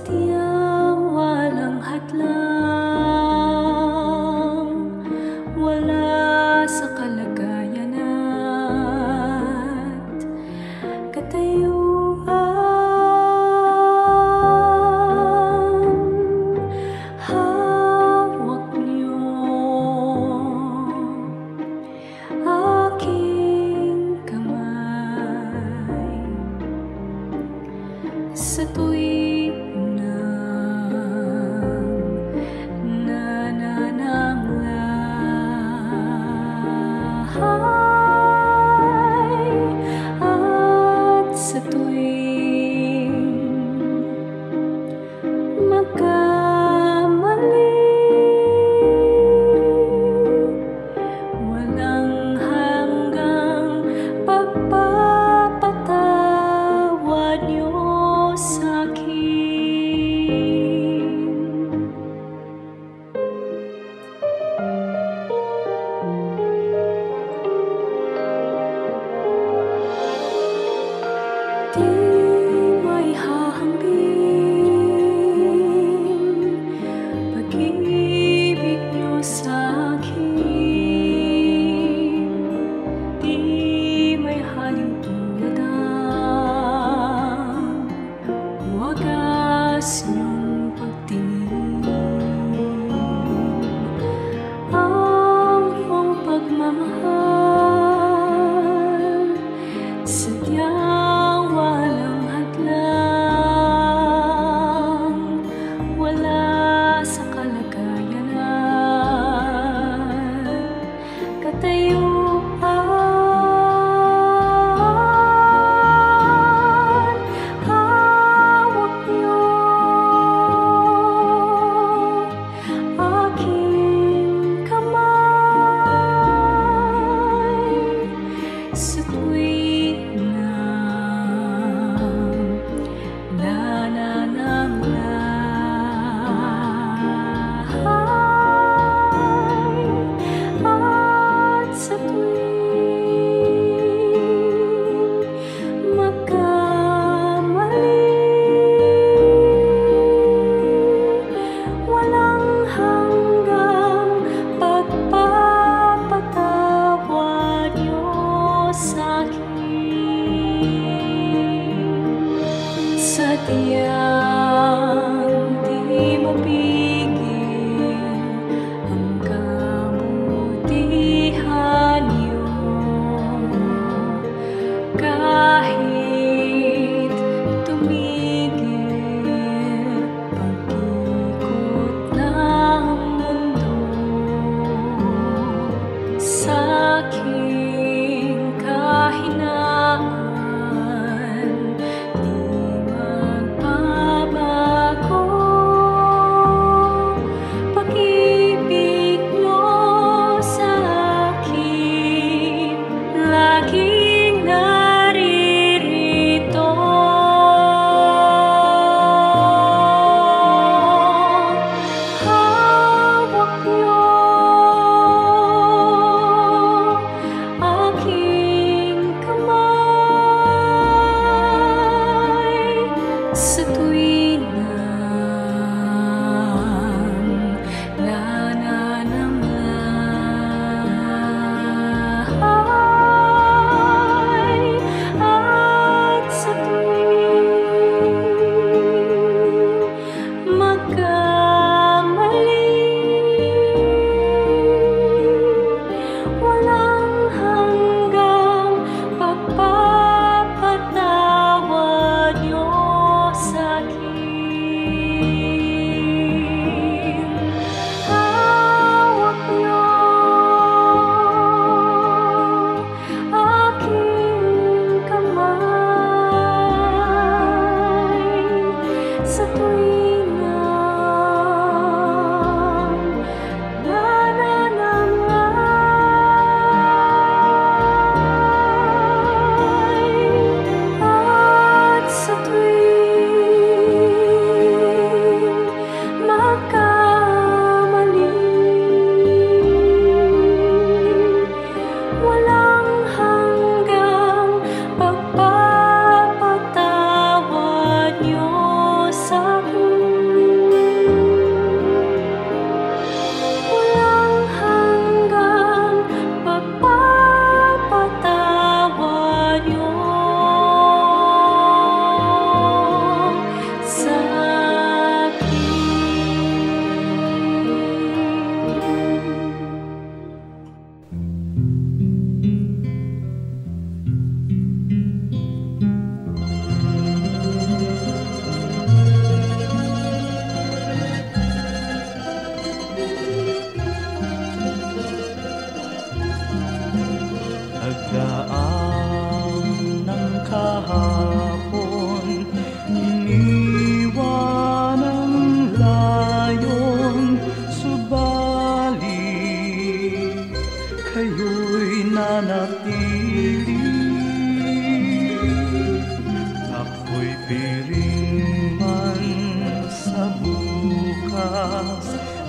sadyang walang hadlang, wala sa kalagayan at katayuan. Hawak niyo aking kamay sa tuwing nanananglahay at sa tuwing magkamali. Walang hanggang pagpapatawad niyo sa'kin. Di may hahambing pag-ibig niyo sa'kin. Di may halong tulad ang wagas niyong pagtingin. Ang iyong pagmamahal sadyang walang hadlang, wala sa kalagayan at katayuan. Hawak niyo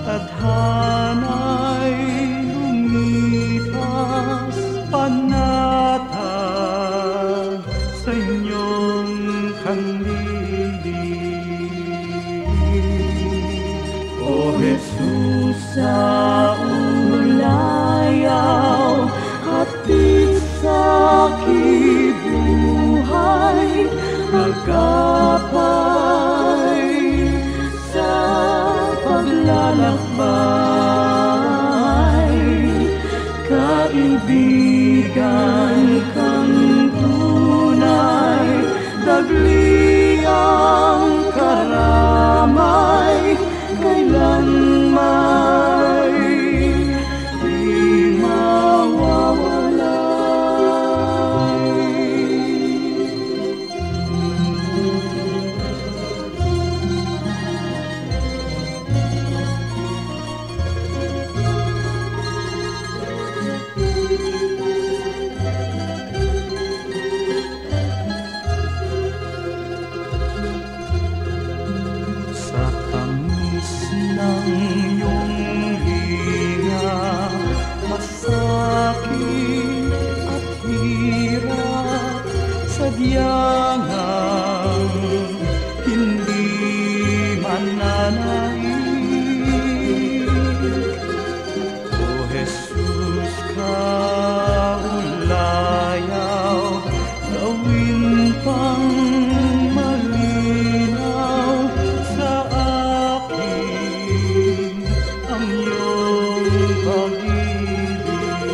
tadhana'y lumipas panatag sa inyong kandili. O Jesus, sa ulayaw, hatid sa kibuhay, magkapay sa paglalakbay. Kaibigan kang tunay, dagli ang karamay, kailanman di mawawalay. Sa tamis ng iyong hiya, masakit at hirap, sadyang hindi mananaig. O Jesus, kaulayaw, gawin pang malinaw sa akin ang iyong pag-ibig.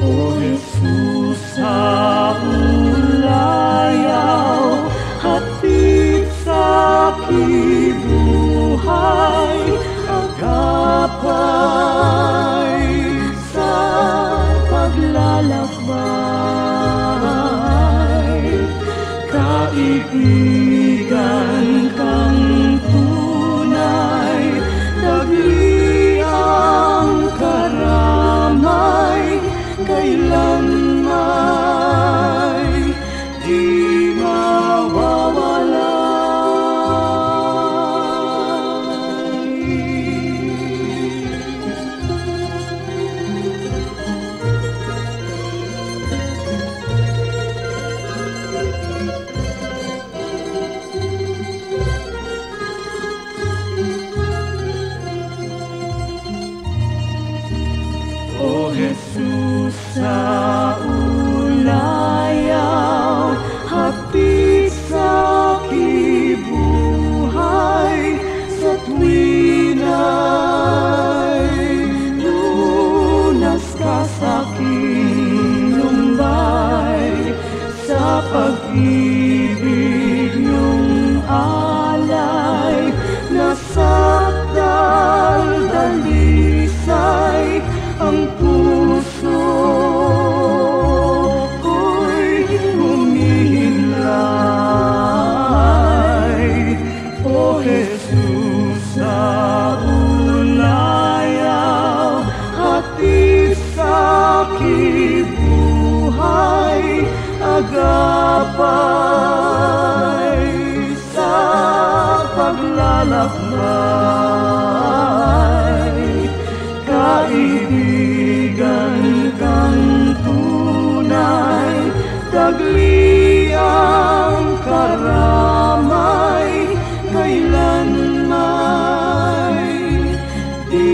O Jesus, sa ulayaw, hatid sa kibuhay, agapay sa paglalakbay. Kaibigan kang tunay, dagli ang karamay, kailanman di O Jesus, sa ulayaw, hatid sa kibuhay, sa tuwina'y lunas ka sa aking lumbay. Sa pag-ibig niyong alay, nasa daldalisay ang puso ko'y humihinlay. O Jesus, sa ulayaw, hatid sa kibuhay, agapay sa paglalakbay. Kaibigan kang tunay, dagli ang karamay, kailanman di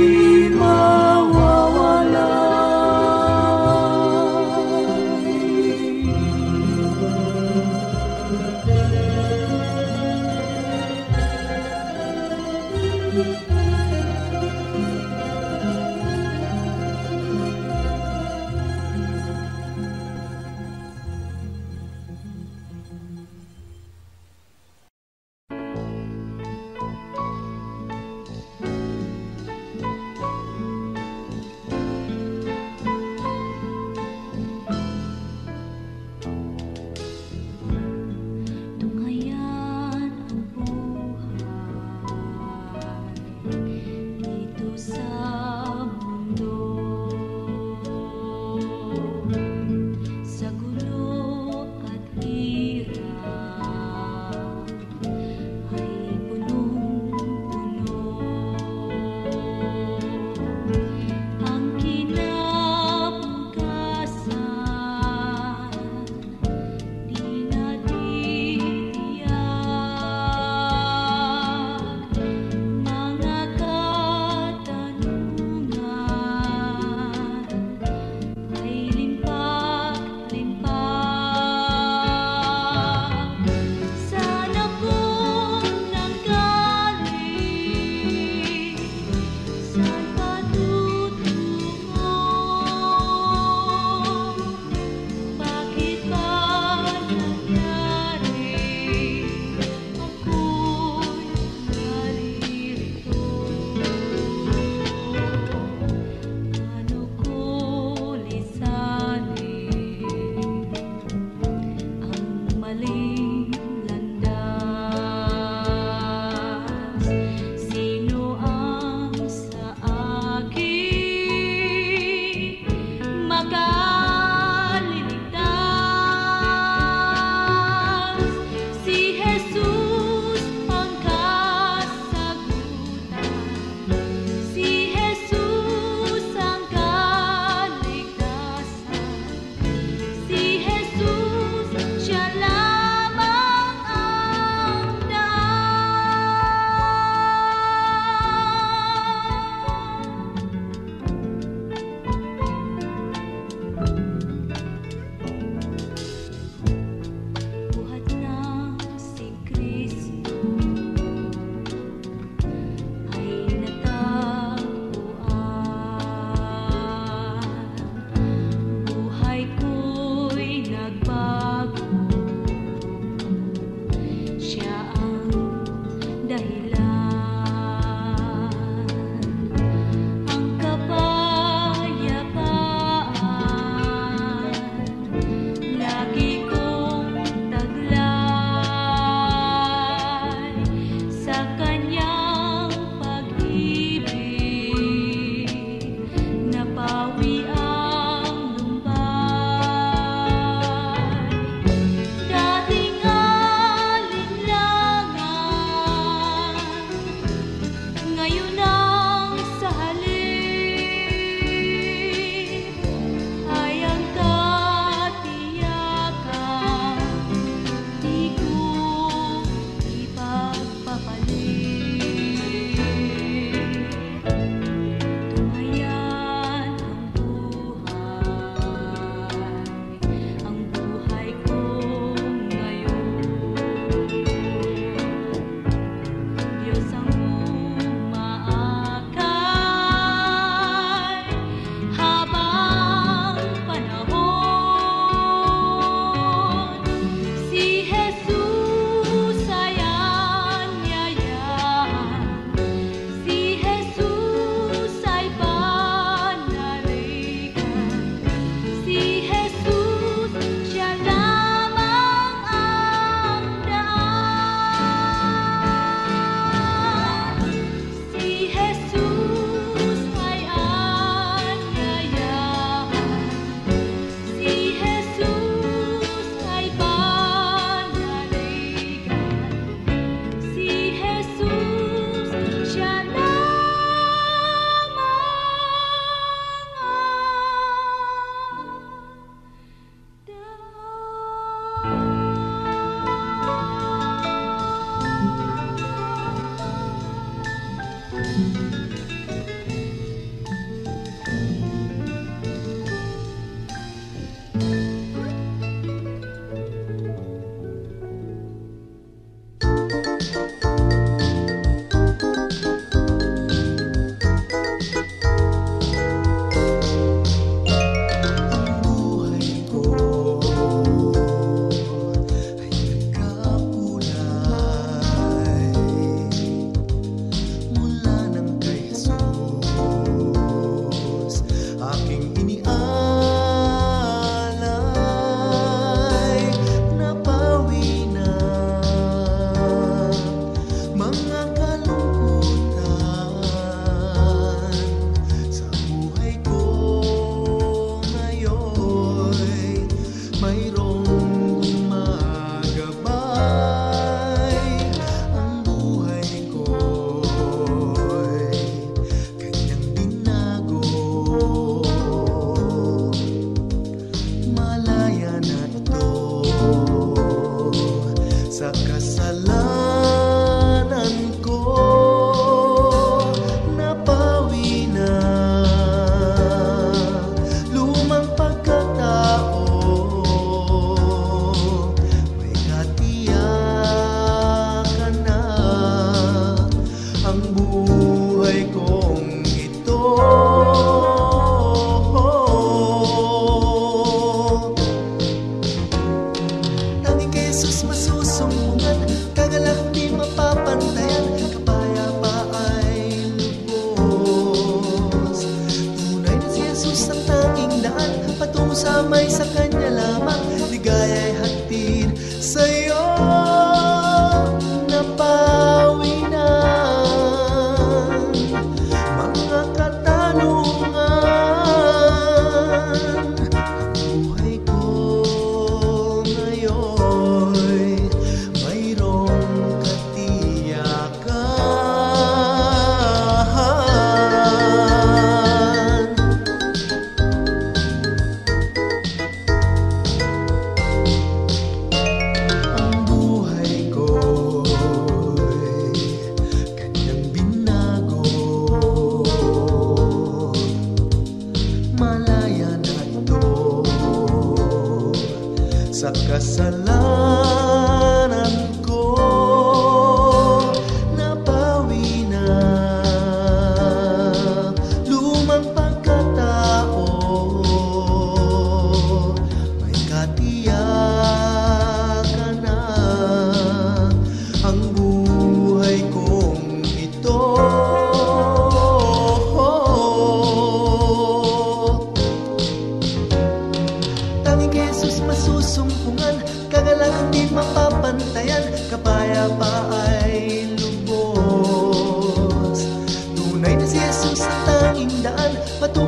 Tungayan ang buhay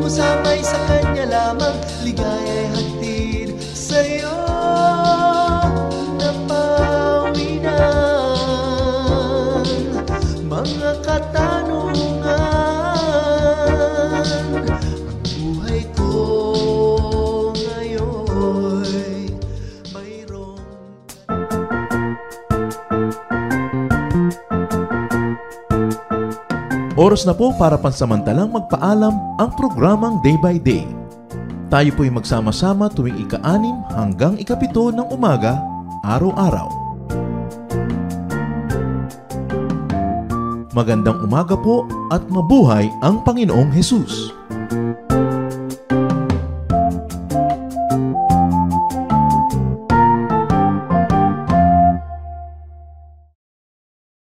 Samay sa Kanya lamang, ligaya'y hatid sa'yo. Napawi na mga katanungan. Ang buhay ko ngayon mayroong Oras na po para pansamantalang magpaalam ang programang Day by Day. Tayo po'y magsama-sama tuwing ika-6 hanggang ika-7 ng umaga, araw-araw. Magandang umaga po at mabuhay ang Panginoong Hesus!